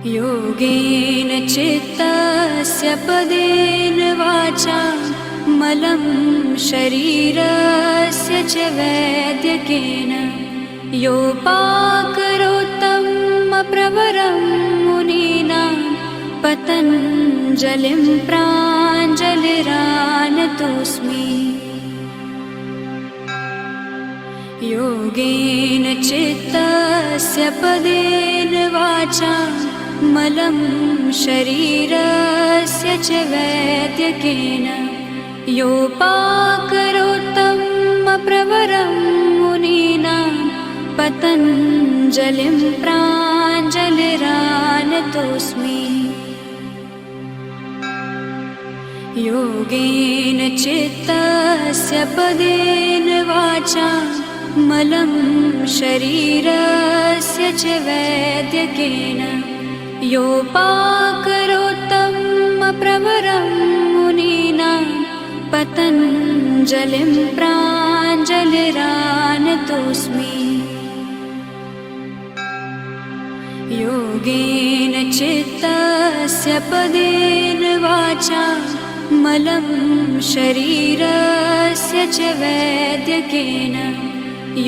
योगेन चित्तस्य पदेन वाचा मलं शरीरस्य च वैद्यकेन योपाकरोत्तं प्रवरं मुनीनां पतञ्जलिं प्राञ्जलिरानतोऽस्मि। योगेन चित्तस्य पदेन वाचा मलं शरीरस्य च वैद्यकेन योपाकरोत्तं प्रवरं मुनीनां पतञ्जलिं प्राञ्जलिरानतोऽस्मि। योगेन चित्तस्य पदेन वाचा मलं शरीरस्य च वैद्यकेन योपाकरोत्तं प्रवरं मुनीनां पतञ्जलिं प्राञ्जलिरानतोऽस्मि। योगेन चित्तस्य पदेन वाचा मलं शरीरस्य च वैद्यकेन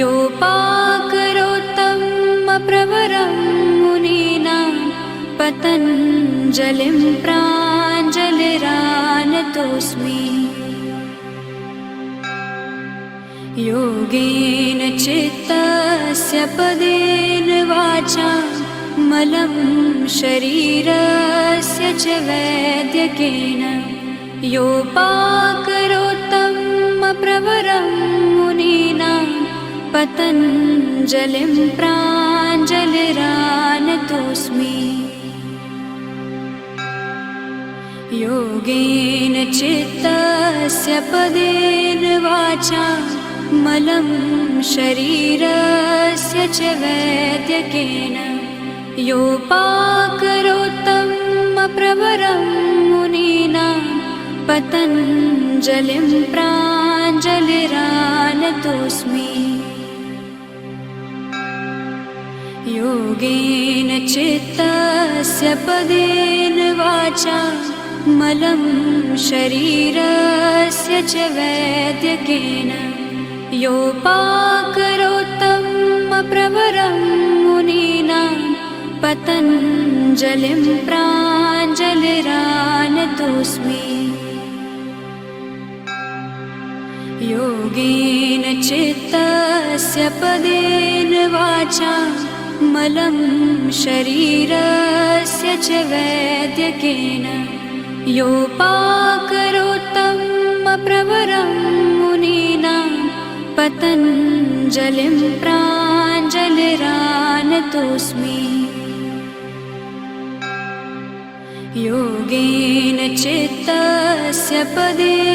योपाकरोत्तं प्रवरं मुनीनां पतञ्जलिं प्राञ्जलिरानतोऽस्मि। योगेन चित्तस्य पदेन वाचा मलं शरीरस्य च वैद्यकेन योपाकरोत्तं प्रवरं मुनीनां पतञ्जलिं प्राञ्जलिरानतोऽस्मि। योगेन चित्तस्य पदेन वाचा मलं शरीरस्य च वैद्यकेन योपाकरोत्तं प्रवरं मुनीनां पतञ्जलिं प्राञ्जलिरानतोऽस्मि। योगेन चित्तस्य पदेन वाचा मलं शरीरस्य च वैद्यकेन योपाकरोत्तं प्रवरं मुनीनां पतञ्जलिं प्राञ्जलिरानतोऽस्मि। योगेन चित्तस्य पदेन वाचा मलं शरीरस्य च वैद्यकेन योपाकरोत्तं प्रवरं मुनीनां पतञ्जलिं प्राञ्जलिरानतोऽस्मि। योगेन चित्तस्य पदेन